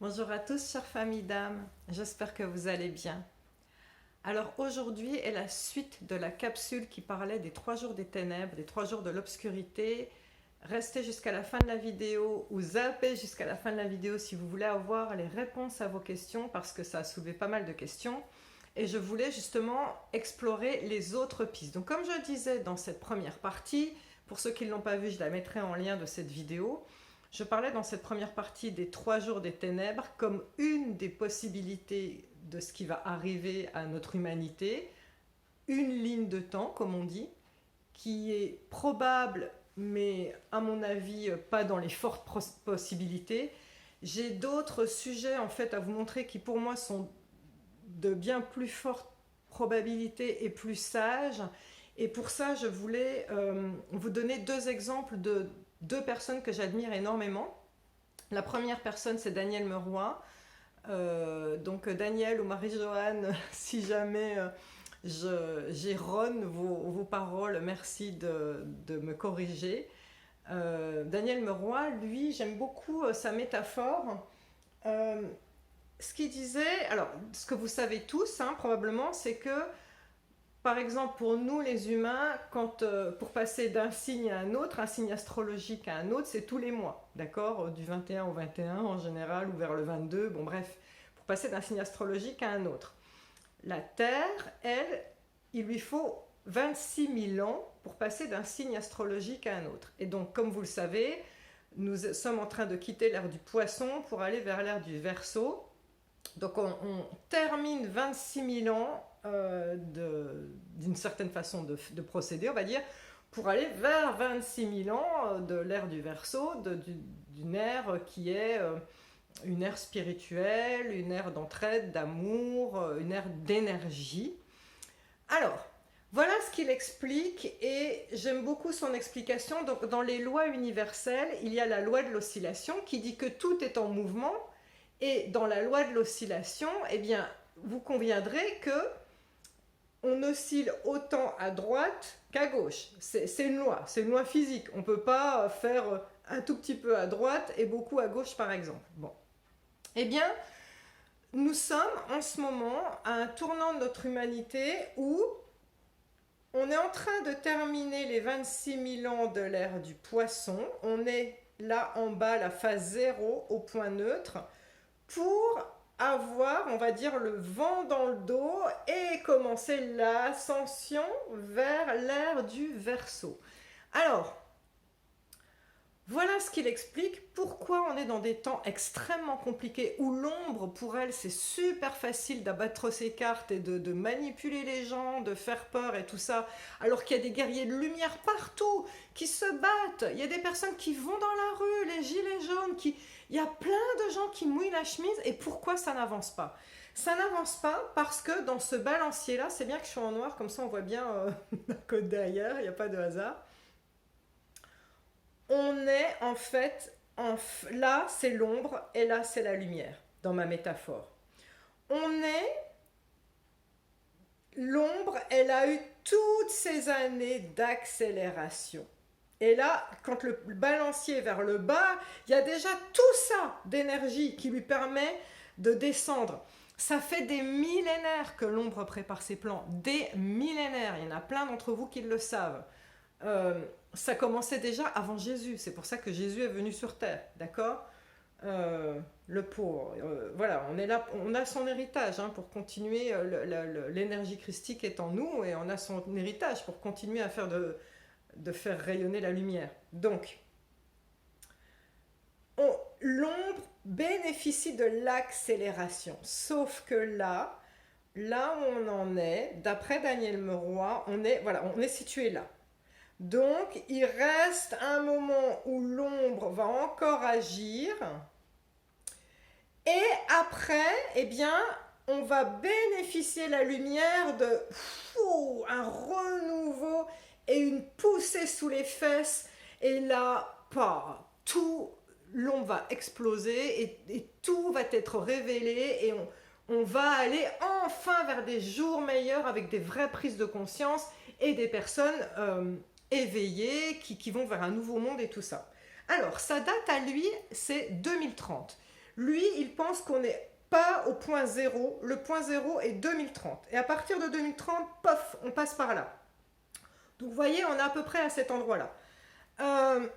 Bonjour à tous, chère famille d'âme, j'espère que vous allez bien. Alors aujourd'hui est la suite de la capsule qui parlait des 3 jours des ténèbres, des 3 jours de l'obscurité. Restez jusqu'à la fin de la vidéo ou zappez jusqu'à la fin de la vidéo si vous voulez avoir les réponses à vos questions parce que ça a soulevé pas mal de questions. Et je voulais justement explorer les autres pistes. Donc comme je disais dans cette première partie, pour ceux qui ne l'ont pas vue, je la mettrai en lien de cette vidéo. Je parlais dans cette première partie des 3 jours des ténèbres comme une des possibilités de ce qui va arriver à notre humanité, une ligne de temps, comme on dit, qui est probable, mais à mon avis, pas dans les fortes possibilités. J'ai d'autres sujets en fait à vous montrer qui pour moi sont de bien plus fortes probabilités et plus sages. Et pour ça, je voulais vous donner 2 exemples de 2 personnes que j'admire énormément. La première personne, c'est Daniel Meroy. Donc Daniel ou Marie-Joanne, si jamais j'erronne vos paroles, merci de me corriger. Daniel Meroy, lui, j'aime beaucoup sa métaphore. Ce qu'il disait, alors ce que vous savez tous, hein, probablement, c'est que par exemple, pour nous les humains, pour passer d'un signe à un autre, un signe astrologique à un autre, c'est tous les mois, d'accord? Du 21 au 21 en général, ou vers le 22, bon bref, pour passer d'un signe astrologique à un autre. La Terre, elle, il lui faut 26 000 ans pour passer d'un signe astrologique à un autre. Et donc, comme vous le savez, nous sommes en train de quitter l'ère du Poisson pour aller vers l'ère du Verseau. Donc on termine 26 000 ans d'une certaine façon de procéder, on va dire, pour aller vers 26 000 ans de l'ère du Verseau, d'une ère qui est une ère spirituelle, une ère d'entraide, d'amour, une ère d'énergie. Alors, voilà ce qu'il explique et j'aime beaucoup son explication. Donc, dans les lois universelles, il y a la loi de l'oscillation qui dit que tout est en mouvement. Et dans la loi de l'oscillation, eh bien, vous conviendrez que on oscille autant à droite qu'à gauche. C'est une loi physique. On ne peut pas faire un tout petit peu à droite et beaucoup à gauche, par exemple. Bon. Eh bien, nous sommes en ce moment à un tournant de notre humanité où on est en train de terminer les 26 000 ans de l'ère du Poisson. On est là en bas, la phase 0, au point neutre, pour avoir, on va dire, le vent dans le dos et commencer l'ascension vers l'ère du Verseau. Alors, voilà ce qu'il explique pourquoi on est dans des temps extrêmement compliqués où l'ombre, pour elle, c'est super facile d'abattre ses cartes et de manipuler les gens, de faire peur et tout ça, alors qu'il y a des guerriers de lumière partout qui se battent. Il y a des personnes qui vont dans la rue, les gilets jaunes, il y a plein de gens qui mouillent la chemise. Et pourquoi ça n'avance pas? Ça n'avance pas parce que dans ce balancier-là, c'est bien que je suis en noir, comme ça on voit bien la côte derrière, il n'y a pas de hasard. On est en fait, là c'est l'ombre et là c'est la lumière, dans ma métaphore. L'ombre, elle a eu toutes ces années d'accélération. Et là, quand le balancier est vers le bas, il y a déjà tout ça d'énergie qui lui permet de descendre. Ça fait des millénaires que l'ombre prépare ses plans. Des millénaires. Il y en a plein d'entre vous qui le savent. Ça commençait déjà avant Jésus. C'est pour ça que Jésus est venu sur terre. D'accord? Le pauvre. Voilà, on est là, on a son héritage hein, pour continuer. L'énergie christique est en nous et on a son héritage pour continuer à faire de faire rayonner la lumière. Donc, l'ombre bénéficie de l'accélération. Sauf que là où on en est, d'après Daniel Meroy, on est situé là. Donc, il reste un moment où l'ombre va encore agir. Et après, eh bien, on va bénéficier de la lumière de un renouveau et une poussée sous les fesses. Et là, l'ombre va exploser et tout va être révélé et on va aller enfin vers des jours meilleurs avec des vraies prises de conscience et des personnes éveillées qui vont vers un nouveau monde et tout ça. Alors, sa date à lui, c'est 2030. Lui, il pense qu'on n'est pas au point zéro. Le point zéro est 2030. Et à partir de 2030, pof, on passe par là. Donc vous voyez, on est à peu près à cet endroit-là. Euh,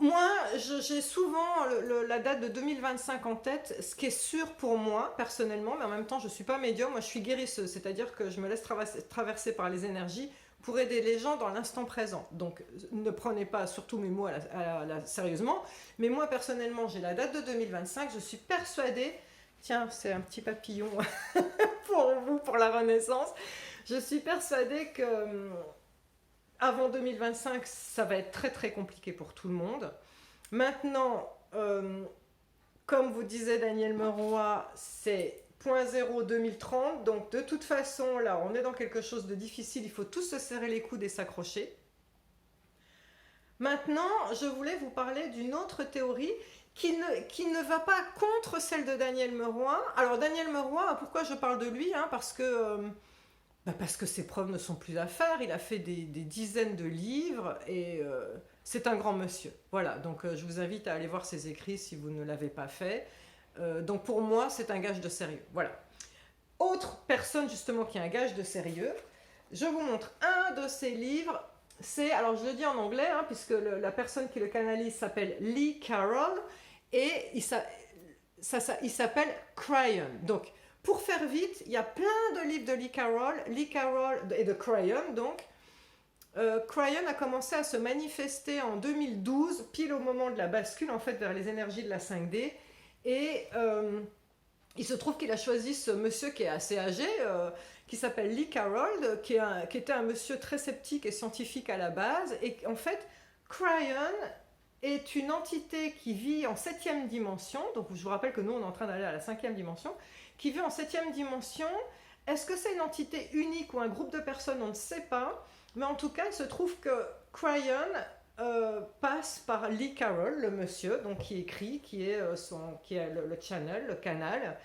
Moi, j'ai souvent la date de 2025 en tête, ce qui est sûr pour moi, personnellement, mais en même temps, je ne suis pas médium, moi je suis guérisseuse, c'est-à-dire que je me laisse traverser par les énergies pour aider les gens dans l'instant présent. Donc, ne prenez pas surtout mes mots sérieusement, mais moi, personnellement, j'ai la date de 2025, je suis persuadée, tiens, c'est un petit papillon pour vous, pour la Renaissance, je suis persuadée que avant 2025, ça va être très très compliqué pour tout le monde. Maintenant, comme vous disait Daniel Meroy, c'est point zéro 2030. Donc de toute façon, là, on est dans quelque chose de difficile. Il faut tous se serrer les coudes et s'accrocher. Maintenant, je voulais vous parler d'une autre théorie qui ne va pas contre celle de Daniel Meroy. Alors Daniel Meroy, pourquoi je parle de lui, parce que ses preuves ne sont plus à faire, il a fait des dizaines de livres et c'est un grand monsieur. Voilà, donc je vous invite à aller voir ses écrits si vous ne l'avez pas fait. Donc pour moi, c'est un gage de sérieux. Voilà. Autre personne justement qui est un gage de sérieux, je vous montre un de ses livres. C'est, alors je le dis en anglais, puisque la personne qui le canalise s'appelle Lee Carroll et il s'appelle Cryon. Donc, pour faire vite, il y a plein de livres de Lee Carroll et de Cryon, donc. Cryon a commencé à se manifester en 2012, pile au moment de la bascule, en fait, vers les énergies de la 5D. Et il se trouve qu'il a choisi ce monsieur qui est assez âgé, qui s'appelle Lee Carroll, qui était un monsieur très sceptique et scientifique à la base. Et en fait, Cryon est une entité qui vit en 7e dimension. Donc, je vous rappelle que nous, on est en train d'aller à la 5e dimension. Qui vit en 7e dimension. Est-ce que c'est une entité unique ou un groupe de personnes? On ne sait pas. Mais en tout cas, il se trouve que Cryon passe par Lee Carroll, le monsieur, donc qui écrit, qui est le channel, le canal.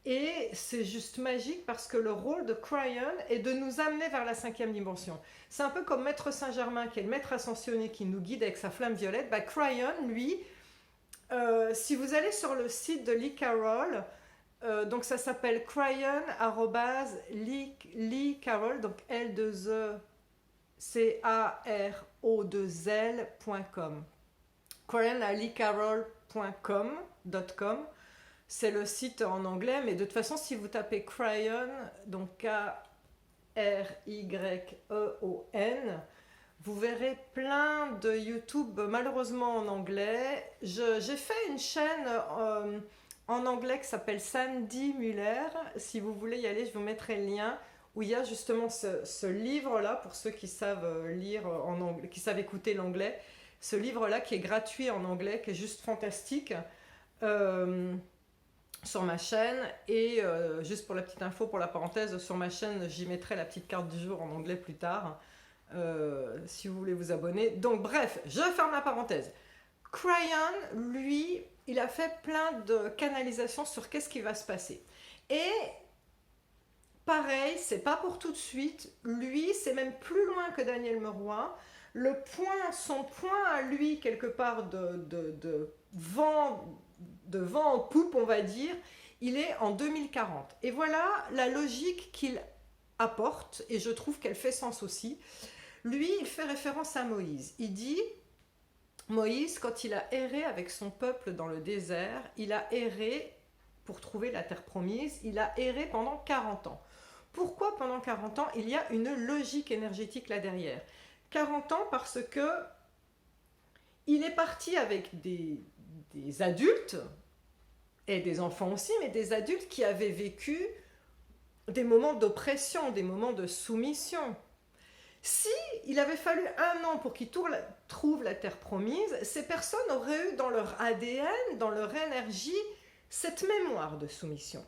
Et c'est juste magique parce que le rôle de Cryon est de nous amener vers la 5e dimension. C'est un peu comme Maître Saint-Germain, qui est le maître ascensionné, qui nous guide avec sa flamme violette. Cryon, lui, si vous allez sur le site de Lee Carroll, donc ça s'appelle Cryon @Lee Carroll, donc L2E CARO2L.com. Cryon à leecarroll.com. C'est le site en anglais, mais de toute façon, si vous tapez Cryon, donc Kryon, vous verrez plein de YouTube, malheureusement en anglais. J'ai fait une chaîne en anglais qui s'appelle Sandy Muller. Si vous voulez y aller, je vous mettrai le lien, où il y a justement ce livre-là, pour ceux qui savent lire en anglais, qui savent écouter l'anglais. Ce livre-là qui est gratuit en anglais, qui est juste fantastique. Sur ma chaîne, et juste pour la petite info, pour la parenthèse, sur ma chaîne j'y mettrai la petite carte du jour en anglais plus tard, si vous voulez vous abonner. Donc bref, je ferme la parenthèse. Cryon, lui, il a fait plein de canalisations sur qu'est-ce qui va se passer, et pareil, c'est pas pour tout de suite. Lui, c'est même plus loin que Daniel Meroy. Son point à lui, quelque part de vent en poupe, on va dire, il est en 2040. Et voilà la logique qu'il apporte, et je trouve qu'elle fait sens aussi. Lui, il fait référence à Moïse. Il dit, Moïse, quand il a erré avec son peuple dans le désert, il a erré pour trouver la terre promise, il a erré pendant 40 ans. Pourquoi pendant 40 ans? Il y a une logique énergétique là derrière. 40 ans parce que il est parti avec des adultes, et des enfants aussi, mais des adultes qui avaient vécu des moments d'oppression, des moments de soumission. Si il avait fallu 1 an pour qu'ils trouvent la terre promise, ces personnes auraient eu dans leur ADN, dans leur énergie, cette mémoire de soumission.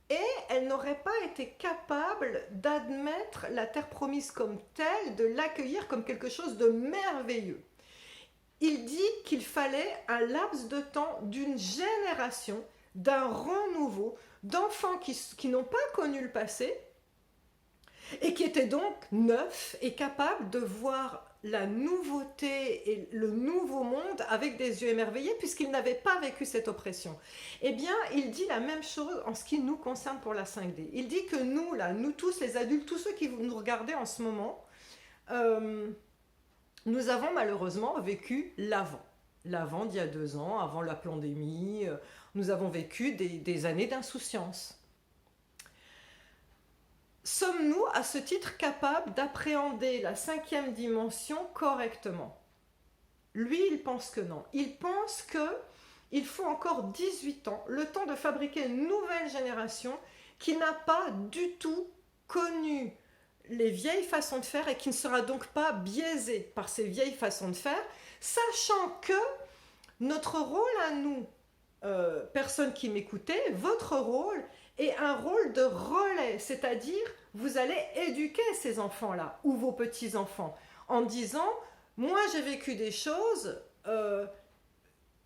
Et elles n'auraient pas été capables d'admettre la terre promise comme telle, de l'accueillir comme quelque chose de merveilleux. Il dit qu'il fallait un laps de temps d'une génération, d'un renouveau, d'enfants qui n'ont pas connu le passé et qui étaient donc neufs et capables de voir la nouveauté et le nouveau monde avec des yeux émerveillés puisqu'il n'avait pas vécu cette oppression. Eh bien, il dit la même chose en ce qui nous concerne pour la 5D. Il dit que nous, là, nous tous, les adultes, tous ceux qui nous regardez en ce moment, nous avons malheureusement vécu l'avant. L'avant d'il y a 2 ans, avant la pandémie, nous avons vécu des années d'insouciance. Sommes-nous, à ce titre, capables d'appréhender la 5e dimension correctement? Lui, il pense que non. Il pense qu'il faut encore 18 ans, le temps de fabriquer une nouvelle génération qui n'a pas du tout connu les vieilles façons de faire et qui ne sera donc pas biaisée par ces vieilles façons de faire, sachant que notre rôle à nous, personne qui m'écoutait, votre rôle est un rôle de relais, c'est-à-dire vous allez éduquer ces enfants-là ou vos petits-enfants en disant « moi j'ai vécu des choses,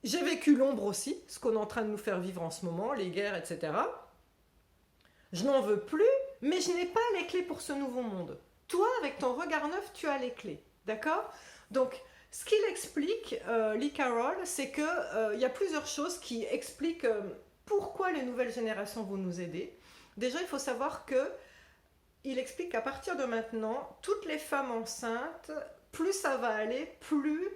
j'ai vécu l'ombre aussi, ce qu'on est en train de nous faire vivre en ce moment, les guerres, etc. Je n'en veux plus, mais je n'ai pas les clés pour ce nouveau monde. Toi, avec ton regard neuf, tu as les clés, d'accord? Donc, ce qu'il explique, Lee Carroll, c'est qu'il y a plusieurs choses qui expliquent pourquoi les nouvelles générations vont nous aider. Déjà, il faut savoir qu'il explique qu'à partir de maintenant, toutes les femmes enceintes, plus ça va aller, plus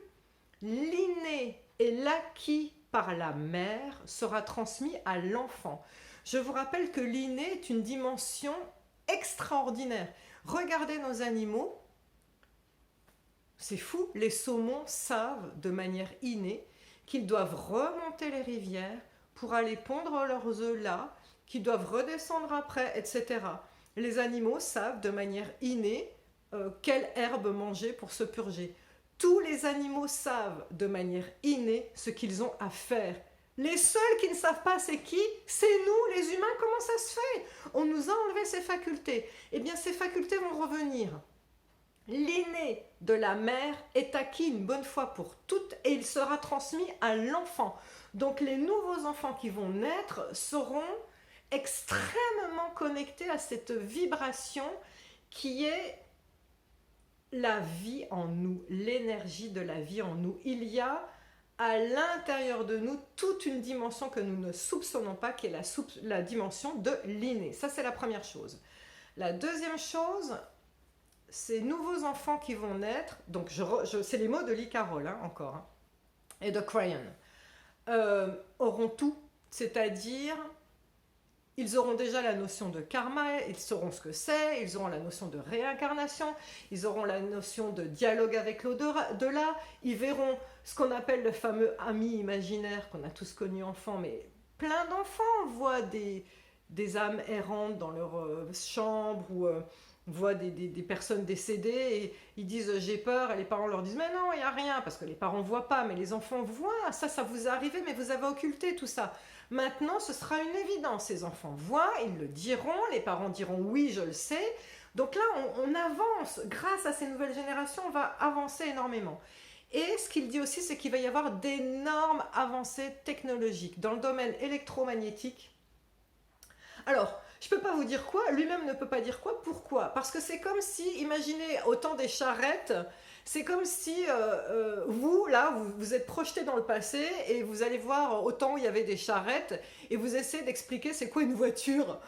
l'inné et l'acquis par la mère sera transmis à l'enfant. Je vous rappelle que l'inné est une dimension extraordinaire. Regardez nos animaux, c'est fou, les saumons savent de manière innée qu'ils doivent remonter les rivières pour aller pondre leurs œufs là, qu'ils doivent redescendre après, etc. Les animaux savent de manière innée quelle herbe manger pour se purger. Tous les animaux savent de manière innée ce qu'ils ont à faire. Les seuls qui ne savent pas, c'est qui? C'est nous, les humains. Comment ça se fait? On nous a enlevé ces facultés. Eh bien, ces facultés vont revenir. L'inné de la mère est acquis une bonne fois pour toutes et il sera transmis à l'enfant. Donc, les nouveaux enfants qui vont naître seront extrêmement connectés à cette vibration qui est la vie en nous, l'énergie de la vie en nous. Il y a à l'intérieur de nous toute une dimension que nous ne soupçonnons pas, qui est la dimension de l'inné. Ça, c'est la première chose. La deuxième chose, ces nouveaux enfants qui vont naître, donc c'est les mots de Lee Carroll, encore, hein, et de Crayon, auront tout, c'est-à-dire ils auront déjà la notion de karma, ils sauront ce que c'est, ils auront la notion de réincarnation, ils auront la notion de dialogue avec l'au-delà, ils verront ce qu'on appelle le fameux ami imaginaire qu'on a tous connu enfant, mais plein d'enfants voient des âmes errantes dans leur chambre ou voient des personnes décédées et ils disent j'ai peur et les parents leur disent mais non il n'y a rien parce que les parents ne voient pas mais les enfants voient, ça vous est arrivé mais vous avez occulté tout ça. Maintenant, ce sera une évidence. Ces enfants voient, ils le diront, les parents diront oui, je le sais. Donc là, on avance. Grâce à ces nouvelles générations, on va avancer énormément. Et ce qu'il dit aussi, c'est qu'il va y avoir d'énormes avancées technologiques dans le domaine électromagnétique. Alors, je ne peux pas vous dire quoi, lui-même ne peut pas dire quoi. Pourquoi? Parce que c'est comme si, imaginez autant des charrettes, c'est comme si vous, là, vous êtes projeté dans le passé et vous allez voir autant où il y avait des charrettes et vous essayez d'expliquer c'est quoi une voiture.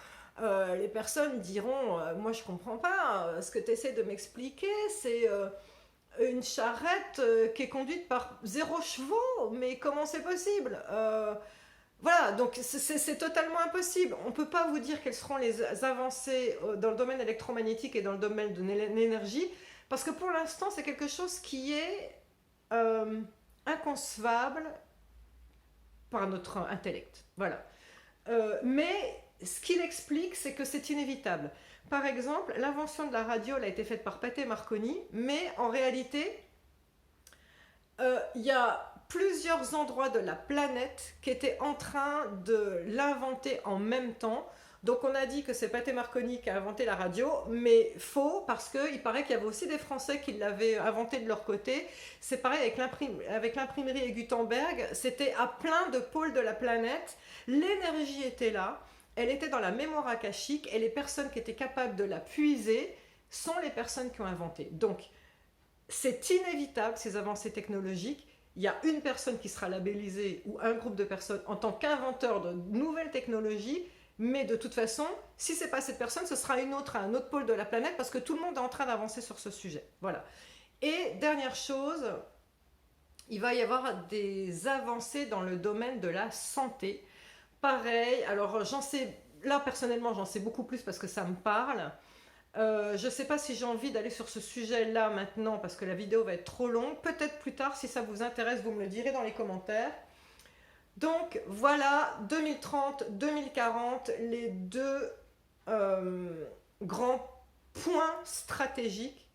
Les personnes diront moi je comprends pas, ce que tu essaies de m'expliquer c'est une charrette qui est conduite par 0 chevaux, mais comment c'est possible? Voilà, donc c'est totalement impossible. On ne peut pas vous dire quelles seront les avancées dans le domaine électromagnétique et dans le domaine de l'énergie, parce que pour l'instant, c'est quelque chose qui est inconcevable par notre intellect. Voilà. Mais ce qu'il explique, c'est que c'est inévitable. Par exemple, l'invention de la radio elle a été faite par Pathé Marconi, mais en réalité, il y a plusieurs endroits de la planète qui étaient en train de l'inventer en même temps. Donc on a dit que c'est Pathé Marconi qui a inventé la radio, mais faux, parce qu'il paraît qu'il y avait aussi des Français qui l'avaient inventé de leur côté. C'est pareil avec l'imprimerie et Gutenberg, c'était à plein de pôles de la planète. L'énergie était là, elle était dans la mémoire akashique, et les personnes qui étaient capables de la puiser sont les personnes qui ont inventé. Donc, c'est inévitable, ces avancées technologiques. Il y a une personne qui sera labellisée ou un groupe de personnes en tant qu'inventeur de nouvelles technologies, mais de toute façon, si ce n'est pas cette personne, ce sera une autre à un autre pôle de la planète parce que tout le monde est en train d'avancer sur ce sujet. Voilà. Et dernière chose, il va y avoir des avancées dans le domaine de la santé. Pareil, alors j'en sais, là personnellement j'en sais beaucoup plus parce que ça me parle. Je ne sais pas si j'ai envie d'aller sur ce sujet-là maintenant parce que la vidéo va être trop longue. Peut-être plus tard, si ça vous intéresse, vous me le direz dans les commentaires. Donc voilà, 2030-2040, les deux grands points stratégiques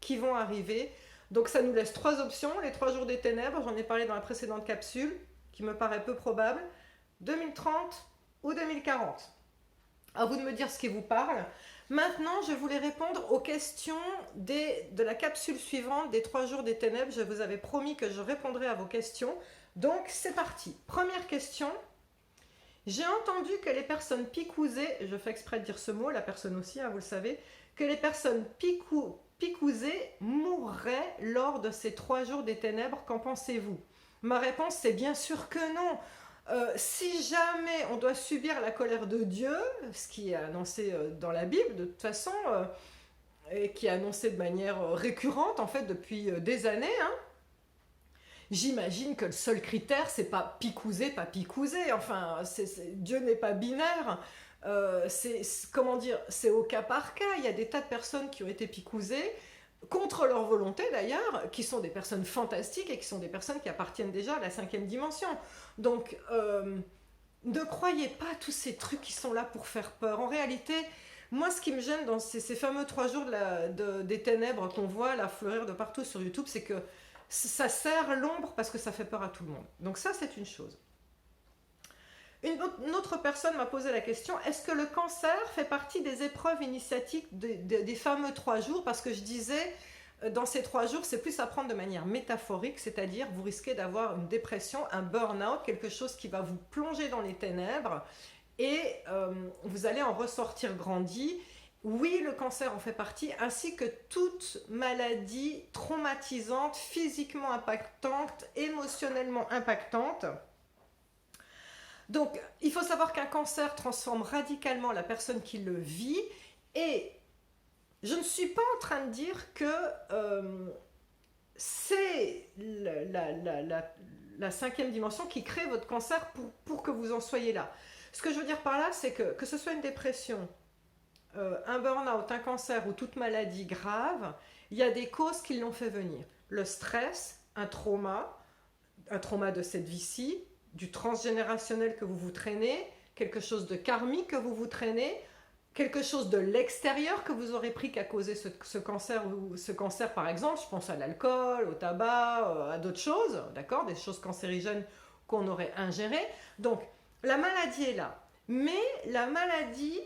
qui vont arriver. Donc ça nous laisse trois options, les 3 jours des ténèbres, j'en ai parlé dans la précédente capsule, qui me paraît peu probable, 2030 ou 2040. À vous de me dire ce qui vous parle. Maintenant, je voulais répondre aux questions de la capsule suivante des 3 jours des ténèbres. Je vous avais promis que je répondrais à vos questions. Donc, c'est parti. Première question. J'ai entendu que les personnes picousées, je fais exprès de dire ce mot, la personne aussi, hein, vous le savez, que les personnes picousées mourraient lors de ces 3 jours des ténèbres. Qu'en pensez-vous? Ma réponse, c'est bien sûr que non. Si jamais on doit subir la colère de Dieu, ce qui est annoncé dans la Bible de toute façon, et qui est annoncé de manière récurrente en fait depuis des années, hein, j'imagine que le seul critère c'est pas picousé, pas picousé. Enfin, Dieu n'est pas binaire. Comment dire, c'est au cas par cas. Il y a des tas de personnes qui ont été picousées contre leur volonté d'ailleurs, qui sont des personnes fantastiques et qui sont des personnes qui appartiennent déjà à la 5e dimension. Donc, ne croyez pas tous ces trucs qui sont là pour faire peur. En réalité, moi, ce qui me gêne dans ces fameux 3 jours des ténèbres qu'on voit là fleurir de partout sur YouTube, c'est que ça sert l'ombre parce que ça fait peur à tout le monde. Donc ça, c'est une chose. Une autre personne m'a posé la question, est-ce que le cancer fait partie des épreuves initiatiques des fameux 3 jours? Parce que je disais, dans ces 3 jours, c'est plus à prendre de manière métaphorique, c'est-à-dire vous risquez d'avoir une dépression, un burn-out, quelque chose qui va vous plonger dans les ténèbres et vous allez en ressortir grandi. Oui, le cancer en fait partie, ainsi que toute maladie traumatisante, physiquement impactante, émotionnellement impactante. Donc, il faut savoir qu'un cancer transforme radicalement la personne qui le vit et je ne suis pas en train de dire que c'est la 5e dimension qui crée votre cancer pour que vous en soyez là. Ce que je veux dire par là, c'est que ce soit une dépression, un burn-out, un cancer ou toute maladie grave, il y a des causes qui l'ont fait venir. Le stress, un trauma de cette vie-ci, du transgénérationnel que vous traînez, quelque chose de karmique que vous traînez, quelque chose de l'extérieur que vous aurez pris qui a causé ce cancer, ou ce cancer par exemple, je pense à l'alcool, au tabac, à d'autres choses, d'accord, des choses cancérigènes qu'on aurait ingérées. Donc la maladie est là, mais la maladie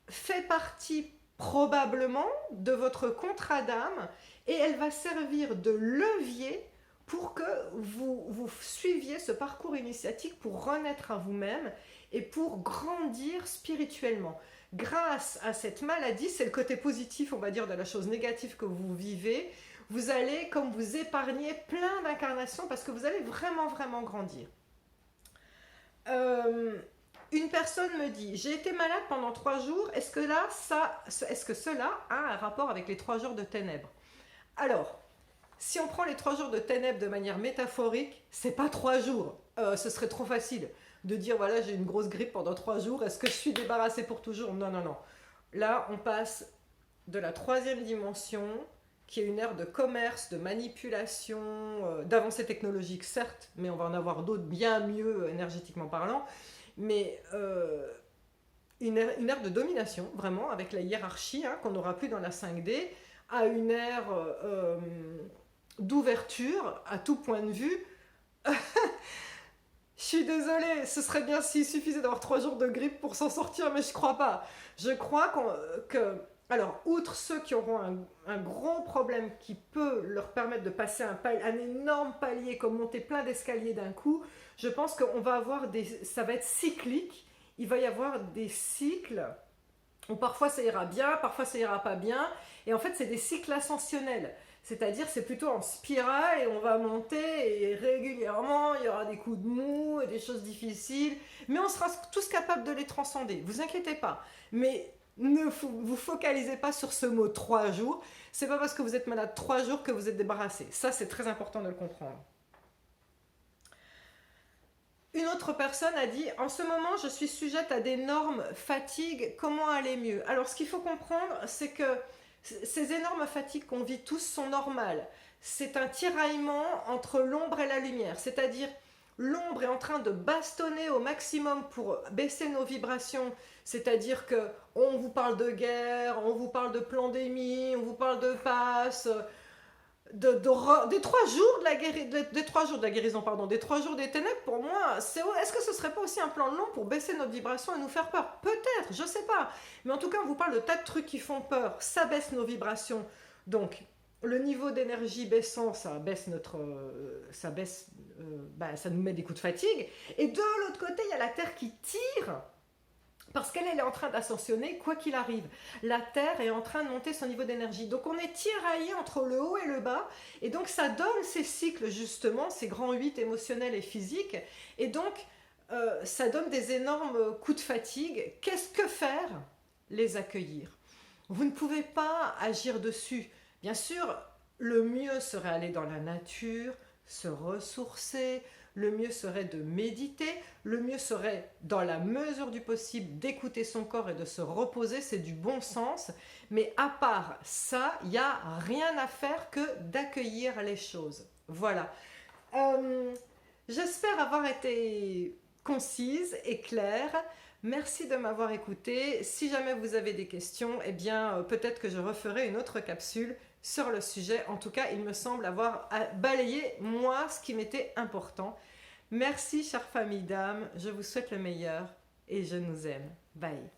fait partie probablement de votre contrat d'âme et elle va servir de levier pour que vous suiviez ce parcours initiatique pour renaître à vous-même et pour grandir spirituellement. Grâce à cette maladie, c'est le côté positif, on va dire, de la chose négative que vous vivez, vous allez comme vous épargner plein d'incarnations parce que vous allez vraiment, vraiment grandir. Une personne me dit, j'ai été malade pendant 3 jours, est-ce que cela a un rapport avec les 3 jours de ténèbres? Alors, si on prend les 3 jours de ténèbres de manière métaphorique, c'est pas 3 jours. Ce serait trop facile de dire, voilà, j'ai une grosse grippe pendant 3 jours, est-ce que je suis débarrassée pour toujours? Non, non, non. Là, on passe de la 3e dimension, qui est une ère de commerce, de manipulation, d'avancées technologiques, certes, mais on va en avoir d'autres bien mieux énergétiquement parlant, mais une ère de domination, vraiment, avec la hiérarchie, hein, qu'on n'aura plus dans la 5D, à une ère d'ouverture à tout point de vue. Je suis désolée, ce serait bien s'il suffisait d'avoir 3 jours de grippe pour s'en sortir, mais je crois pas. Je crois que... Alors, outre ceux qui auront un gros problème qui peut leur permettre de passer un énorme palier, comme monter plein d'escaliers d'un coup, je pense qu'on va avoir ça va être cyclique. Il va y avoir des cycles où parfois ça ira bien, parfois ça ira pas bien. Et en fait, c'est des cycles ascensionnels. C'est-à-dire, c'est plutôt en spirale et on va monter et régulièrement, il y aura des coups de mou et des choses difficiles, mais on sera tous capables de les transcender. Vous inquiétez pas. Mais ne vous focalisez pas sur ce mot 3 jours. C'est pas parce que vous êtes malade 3 jours que vous êtes débarrassé. Ça, c'est très important de le comprendre. Une autre personne a dit « En ce moment, je suis sujette à d'énormes fatigues. Comment aller mieux ?» Alors, ce qu'il faut comprendre, c'est que ces énormes fatigues qu'on vit tous sont normales. C'est un tiraillement entre l'ombre et la lumière. C'est-à-dire, l'ombre est en train de bastonner au maximum pour baisser nos vibrations. C'est-à-dire qu'on vous parle de guerre, on vous parle de pandémie, on vous parle de passe, des 3 jours de la des 3 jours de la guérison, pardon, des 3 jours des ténèbres, pour moi, est-ce que ce serait pas aussi un plan long pour baisser notre vibration et nous faire peur? Peut-être, je sais pas. Mais en tout cas, on vous parle de tas de trucs qui font peur. Ça baisse nos vibrations. Donc, le niveau d'énergie baissant, ça baisse ça nous met des coups de fatigue. Et de l'autre côté, il y a la Terre qui tire. Parce qu'elle est en train d'ascensionner, quoi qu'il arrive. La Terre est en train de monter son niveau d'énergie. Donc on est tiraillé entre le haut et le bas. Et donc ça donne ces cycles, justement, ces grands 8 émotionnels et physiques. Et donc ça donne des énormes coups de fatigue. Qu'est-ce que faire? Les accueillir. Vous ne pouvez pas agir dessus. Bien sûr, le mieux serait aller dans la nature, se ressourcer. Le mieux serait de méditer, le mieux serait, dans la mesure du possible, d'écouter son corps et de se reposer, c'est du bon sens. Mais à part ça, il n'y a rien à faire que d'accueillir les choses. Voilà. J'espère avoir été concise et claire. Merci de m'avoir écouté. Si jamais vous avez des questions, eh bien, peut-être que je referai une autre capsule sur le sujet. En tout cas, il me semble avoir balayé, moi, ce qui m'était important. Merci, chère famille d'âme. Je vous souhaite le meilleur et je nous aime. Bye.